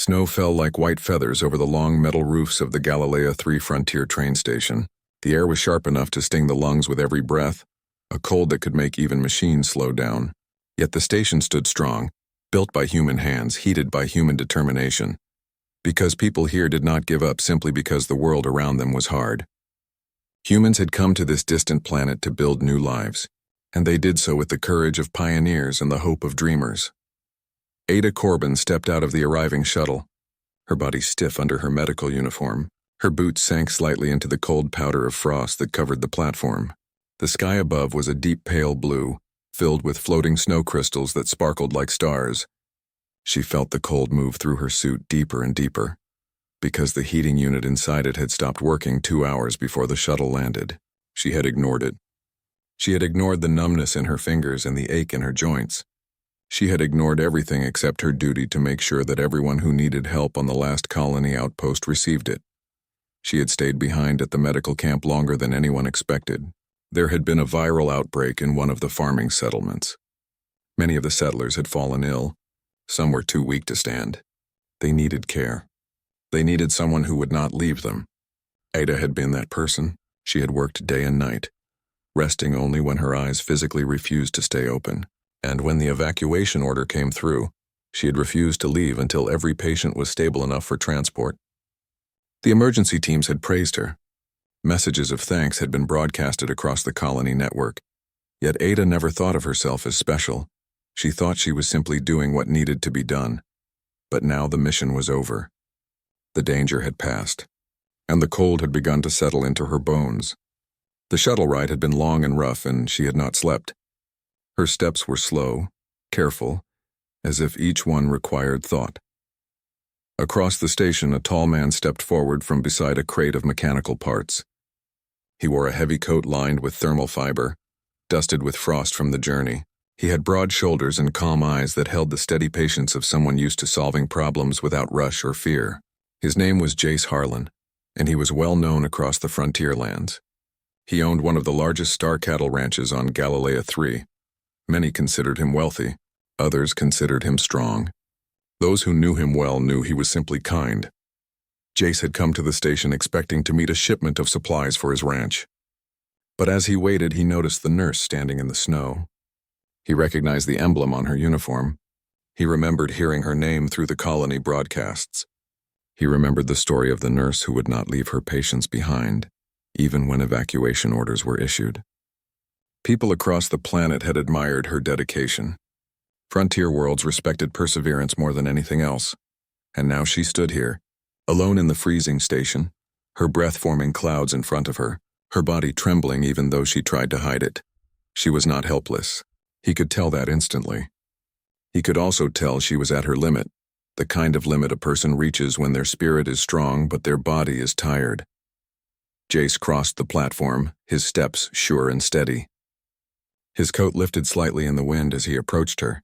Snow fell like white feathers over the long metal roofs of the Galilea 3 Frontier train station. The air was sharp enough to sting the lungs with every breath, a cold that could make even machines slow down. Yet the station stood strong, built by human hands, heated by human determination. Because people here did not give up simply because the world around them was hard. Humans had come to this distant planet to build new lives, and they did so with the courage of pioneers and the hope of dreamers. Ada Corbin stepped out of the arriving shuttle, her body stiff under her medical uniform. Her boots sank slightly into the cold powder of frost that covered the platform. The sky above was a deep pale blue, filled with floating snow crystals that sparkled like stars. She felt the cold move through her suit deeper and deeper, because the heating unit inside it had stopped working 2 hours before the shuttle landed. She had ignored it. She had ignored the numbness in her fingers and the ache in her joints. She had ignored everything except her duty to make sure that everyone who needed help on the last colony outpost received it. She had stayed behind at the medical camp longer than anyone expected. There had been a viral outbreak in one of the farming settlements. Many of the settlers had fallen ill. Some were too weak to stand. They needed care. They needed someone who would not leave them. Ada had been that person. She had worked day and night, resting only when her eyes physically refused to stay open. And when the evacuation order came through, she had refused to leave until every patient was stable enough for transport. The emergency teams had praised her. Messages of thanks had been broadcasted across the colony network. Yet Ada never thought of herself as special. She thought she was simply doing what needed to be done. But now the mission was over. The danger had passed, and the cold had begun to settle into her bones. The shuttle ride had been long and rough, and she had not slept. Her steps were slow, careful, as if each one required thought. Across the station, a tall man stepped forward from beside a crate of mechanical parts. He wore a heavy coat lined with thermal fiber, dusted with frost from the journey. He had broad shoulders and calm eyes that held the steady patience of someone used to solving problems without rush or fear. His name was Jace Harlan, and he was well known across the frontier lands. He owned one of the largest star cattle ranches on Galilea 3. Many considered him wealthy, others considered him strong. Those who knew him well knew he was simply kind. Jace had come to the station expecting to meet a shipment of supplies for his ranch. But as he waited, he noticed the nurse standing in the snow. He recognized the emblem on her uniform. He remembered hearing her name through the colony broadcasts. He remembered the story of the nurse who would not leave her patients behind, even when evacuation orders were issued. People across the planet had admired her dedication. Frontier worlds respected perseverance more than anything else. And now she stood here, alone in the freezing station, her breath forming clouds in front of her, her body trembling even though she tried to hide it. She was not helpless. He could tell that instantly. He could also tell she was at her limit, the kind of limit a person reaches when their spirit is strong but their body is tired. Jace crossed the platform, his steps sure and steady. His coat lifted slightly in the wind as he approached her.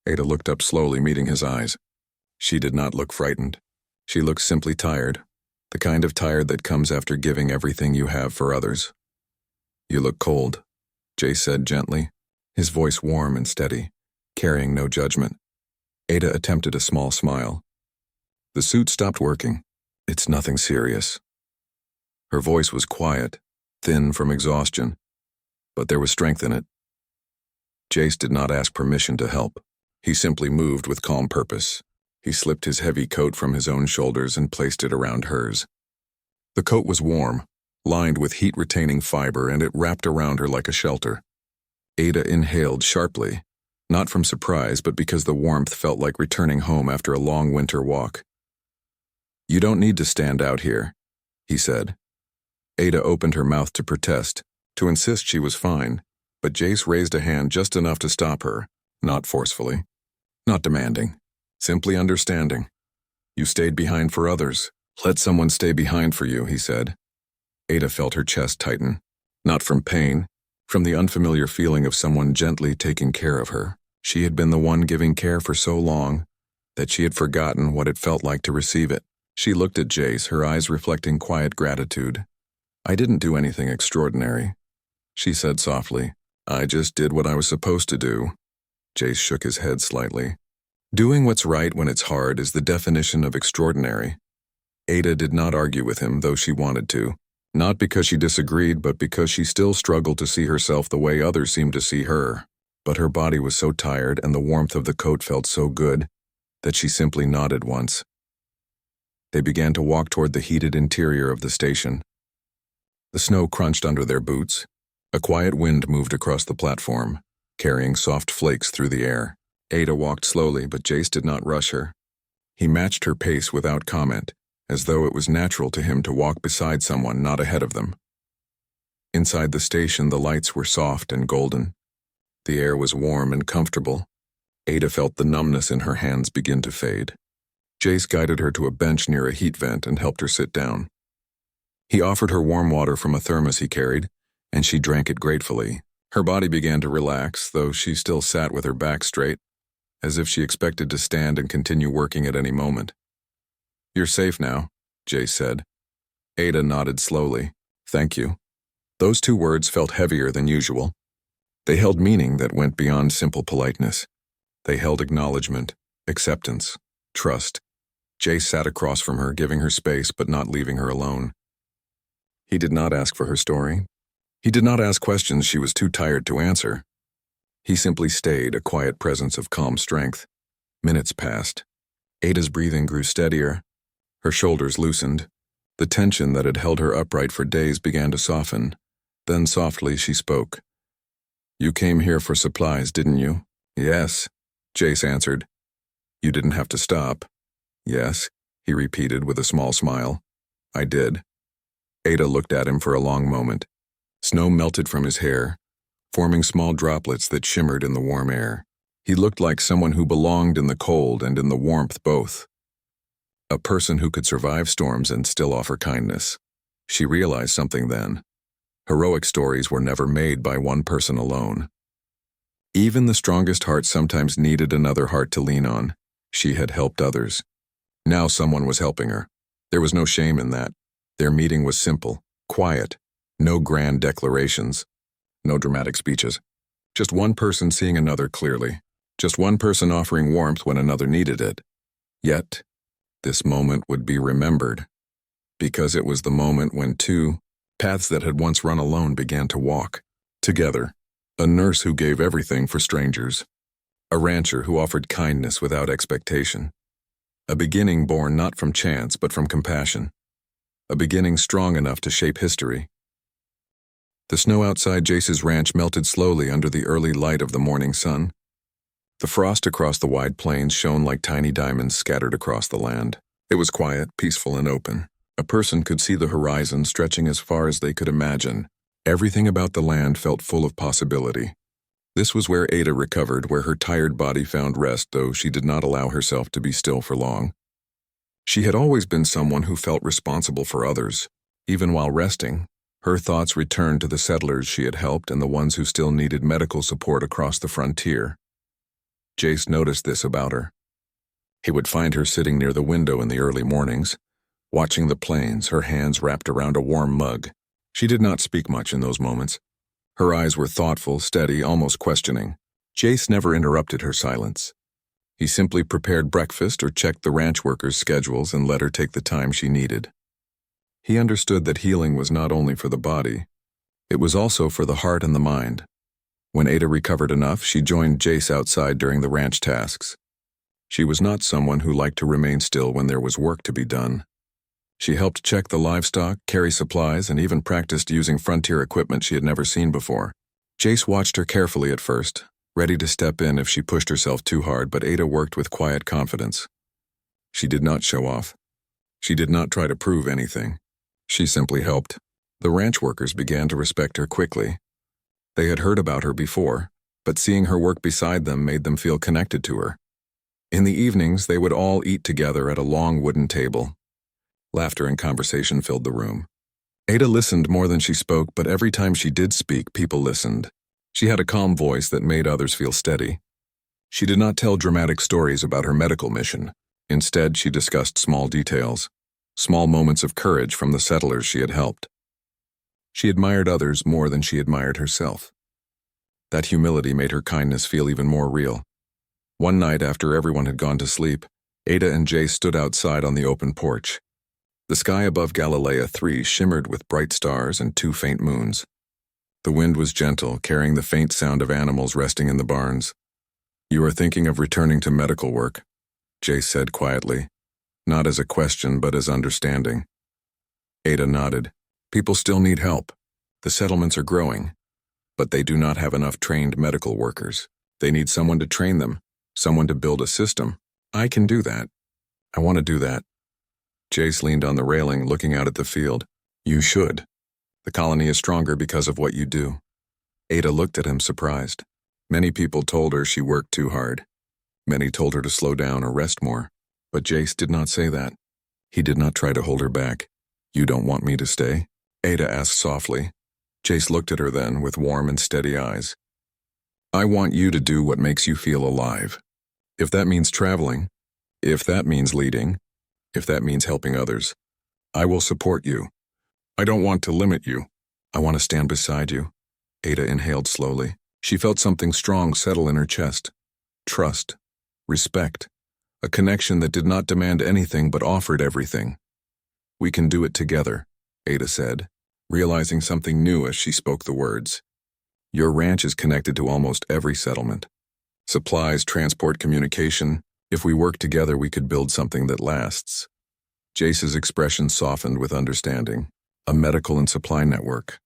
Ada looked up slowly, meeting his eyes. She did not look frightened. She looked simply tired, the kind of tired that comes after giving everything you have for others. "You look cold," Jace said gently, his voice warm and steady, carrying no judgment. Ada attempted a small smile. The suit stopped working. "It's nothing serious." Her voice was quiet, thin from exhaustion, but there was strength in it. Jace did not ask permission to help. He simply moved with calm purpose. He slipped his heavy coat from his own shoulders and placed it around hers. The coat was warm, lined with heat-retaining fiber, and it wrapped around her like a shelter. Ada inhaled sharply, not from surprise, but because the warmth felt like returning home after a long winter walk. "You don't need to stand out here," he said. Ada opened her mouth to protest, to insist she was fine, but Jace raised a hand just enough to stop her, not forcefully, not demanding, simply understanding. "You stayed behind for others. Let someone stay behind for you," he said. Ada felt her chest tighten, not from pain, from the unfamiliar feeling of someone gently taking care of her. She had been the one giving care for so long that she had forgotten what it felt like to receive it. She looked at Jace, her eyes reflecting quiet gratitude. "I didn't do anything extraordinary," she said softly. "I just did what I was supposed to do." Jace shook his head slightly. Doing what's right when it's hard is the definition of extraordinary. Ada did not argue with him, though she wanted to. Not because she disagreed, but because she still struggled to see herself the way others seemed to see her. But her body was so tired and the warmth of the coat felt so good that she simply nodded once. They began to walk toward the heated interior of the station. The snow crunched under their boots. A quiet wind moved across the platform, carrying soft flakes through the air. Ada walked slowly, but Jace did not rush her. He matched her pace without comment, as though it was natural to him to walk beside someone, not ahead of them. Inside the station, the lights were soft and golden. The air was warm and comfortable. Ada felt the numbness in her hands begin to fade. Jace guided her to a bench near a heat vent and helped her sit down. He offered her warm water from a thermos he carried, and she drank it gratefully. Her body began to relax, though she still sat with her back straight, as if she expected to stand and continue working at any moment. "You're safe now," Jace said. Ada nodded slowly. "Thank you." Those two words felt heavier than usual. They held meaning that went beyond simple politeness. They held acknowledgement, acceptance, trust. Jace sat across from her, giving her space but not leaving her alone. He did not ask for her story. He did not ask questions she was too tired to answer. He simply stayed, a quiet presence of calm strength. Minutes passed. Ada's breathing grew steadier. Her shoulders loosened. The tension that had held her upright for days began to soften. Then softly she spoke. "You came here for supplies, didn't you?" "Yes," Jace answered. "You didn't have to stop." "Yes," he repeated with a small smile. "I did." Ada looked at him for a long moment. Snow melted from his hair, forming small droplets that shimmered in the warm air. He looked like someone who belonged in the cold and in the warmth both. A person who could survive storms and still offer kindness. She realized something then. Heroic stories were never made by one person alone. Even the strongest heart sometimes needed another heart to lean on. She had helped others. Now someone was helping her. There was no shame in that. Their meeting was simple, quiet, no grand declarations, no dramatic speeches. Just one person seeing another clearly. Just one person offering warmth when another needed it. Yet, this moment would be remembered, because it was the moment when two paths that had once run alone began to walk together. A nurse who gave everything for strangers. A rancher who offered kindness without expectation. A beginning born not from chance but from compassion. A beginning strong enough to shape history. The snow outside Jace's ranch melted slowly under the early light of the morning sun. The frost across the wide plains shone like tiny diamonds scattered across the land. It was quiet, peaceful, and open. A person could see the horizon stretching as far as they could imagine. Everything about the land felt full of possibility. This was where Ada recovered, where her tired body found rest, though she did not allow herself to be still for long. She had always been someone who felt responsible for others. Even while resting, her thoughts returned to the settlers she had helped and the ones who still needed medical support across the frontier. Jace noticed this about her. He would find her sitting near the window in the early mornings, watching the plains, her hands wrapped around a warm mug. She did not speak much in those moments. Her eyes were thoughtful, steady, almost questioning. Jace never interrupted her silence. He simply prepared breakfast or checked the ranch workers' schedules and let her take the time she needed. He understood that healing was not only for the body, it was also for the heart and the mind. When Ada recovered enough, she joined Jace outside during the ranch tasks. She was not someone who liked to remain still when there was work to be done. She helped check the livestock, carry supplies, and even practiced using frontier equipment she had never seen before. Jace watched her carefully at first, ready to step in if she pushed herself too hard, but Ada worked with quiet confidence. She did not show off. She did not try to prove anything. She simply helped. The ranch workers began to respect her quickly. They had heard about her before, but seeing her work beside them made them feel connected to her. In the evenings, they would all eat together at a long wooden table. Laughter and conversation filled the room. Ada listened more than she spoke, but every time she did speak, people listened. She had a calm voice that made others feel steady. She did not tell dramatic stories about her medical mission. Instead, she discussed small details, small moments of courage from the settlers she had helped. She admired others more than she admired herself. That humility made her kindness feel even more real. One night after everyone had gone to sleep, Ada and Jace stood outside on the open porch. The sky above Galilea 3 shimmered with bright stars and 2 faint moons. The wind was gentle, carrying the faint sound of animals resting in the barns. "You are thinking of returning to medical work," Jace said quietly, not as a question but as understanding. Ada nodded. "People still need help. The settlements are growing, but they do not have enough trained medical workers. They need someone to train them, someone to build a system. I can do that. I want to do that." Jace leaned on the railing, looking out at the field. "You should. The colony is stronger because of what you do." Ada looked at him, surprised. Many people told her she worked too hard. Many told her to slow down or rest more. But Jace did not say that. He did not try to hold her back. "You don't want me to stay?" Ada asked softly. Jace looked at her then with warm and steady eyes. "I want you to do what makes you feel alive. If that means traveling, if that means leading, if that means helping others, I will support you. I don't want to limit you. I want to stand beside you." Ada inhaled slowly. She felt something strong settle in her chest. Trust, respect, a connection that did not demand anything but offered everything. "We can do it together," Ada said, realizing something new as she spoke the words. "Your ranch is connected to almost every settlement. Supplies, transport, communication. If we work together, we could build something that lasts." Jace's expression softened with understanding. "A medical and supply network.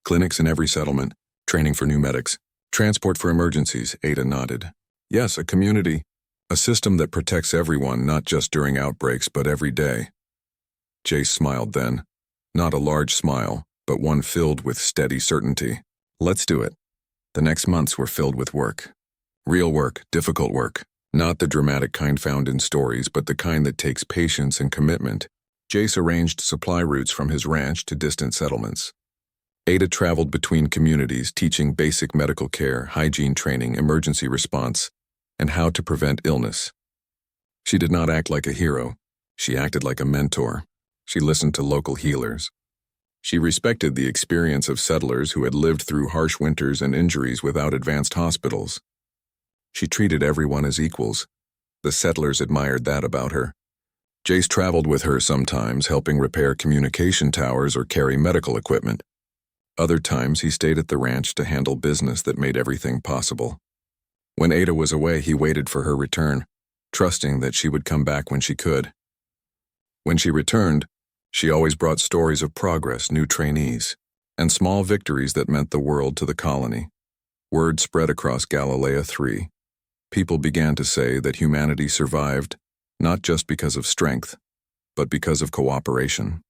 Clinics in every settlement, training for new medics, transport for emergencies," Ada nodded. "Yes, a community, a system that protects everyone, not just during outbreaks, but every day." Jace smiled then. Not a large smile, but one filled with steady certainty. "Let's do it." The next months were filled with work. Real work, difficult work. Not the dramatic kind found in stories, but the kind that takes patience and commitment. Jace arranged supply routes from his ranch to distant settlements. Ada traveled between communities, teaching basic medical care, hygiene training, emergency response, and how to prevent illness. She did not act like a hero. She acted like a mentor. She listened to local healers. She respected the experience of settlers who had lived through harsh winters and injuries without advanced hospitals. She treated everyone as equals. The settlers admired that about her. Jace traveled with her sometimes, helping repair communication towers or carry medical equipment. Other times he stayed at the ranch to handle business that made everything possible. When Ada was away, he waited for her return, trusting that she would come back when she could. When she returned, she always brought stories of progress, new trainees, and small victories that meant the world to the colony. Word spread across Galilea 3. People began to say that humanity survived, not just because of strength, but because of cooperation.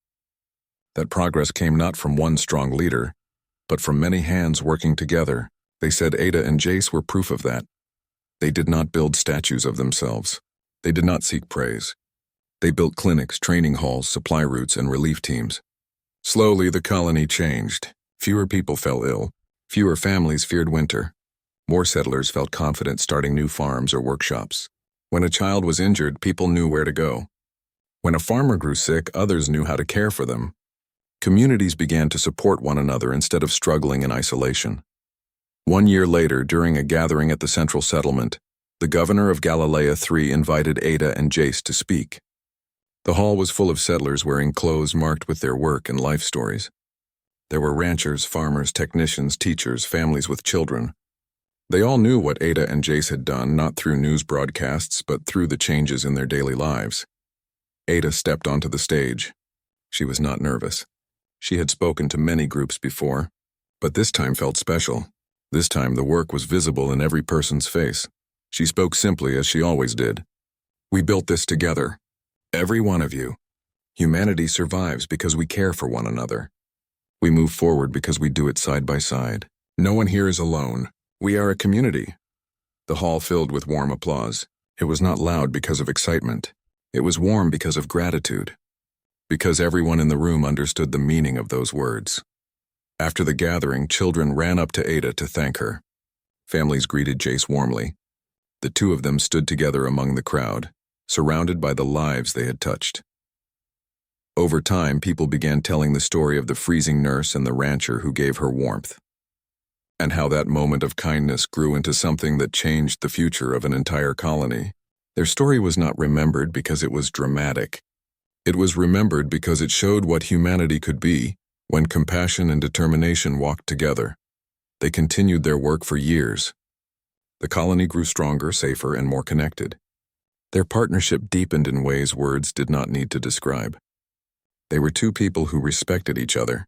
That progress came not from one strong leader, but from many hands working together. They said Ada and Jace were proof of that. They did not build statues of themselves. They did not seek praise. They built clinics, training halls, supply routes, and relief teams. Slowly, the colony changed. Fewer people fell ill. Fewer families feared winter. More settlers felt confident starting new farms or workshops. When a child was injured, people knew where to go. When a farmer grew sick, others knew how to care for them. Communities began to support one another instead of struggling in isolation. 1 year later, during a gathering at the central settlement, the governor of Galilea 3 invited Ada and Jace to speak. The hall was full of settlers wearing clothes marked with their work and life stories. There were ranchers, farmers, technicians, teachers, families with children. They all knew what Ada and Jace had done, not through news broadcasts, but through the changes in their daily lives. Ada stepped onto the stage. She was not nervous. She had spoken to many groups before, but this time felt special. This time the work was visible in every person's face. She spoke simply as she always did. "We built this together. Every one of you. Humanity survives because we care for one another. We move forward because we do it side by side. No one here is alone. We are a community." The hall filled with warm applause. It was not loud because of excitement. It was warm because of gratitude. Because everyone in the room understood the meaning of those words. After the gathering, children ran up to Ada to thank her. Families greeted Jace warmly. The two of them stood together among the crowd, surrounded by the lives they had touched. Over time, people began telling the story of the freezing nurse and the rancher who gave her warmth. and how that moment of kindness grew into something that changed the future of an entire colony. Their story was not remembered because it was dramatic. It was remembered because it showed what humanity could be when compassion and determination walked together. They continued their work for years. The colony grew stronger, safer, and more connected. Their partnership deepened in ways words did not need to describe. They were two people who respected each other,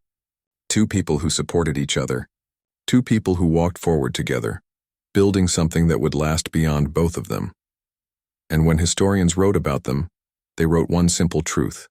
two people who supported each other, two people who walked forward together, building something that would last beyond both of them. And when historians wrote about them, they wrote one simple truth: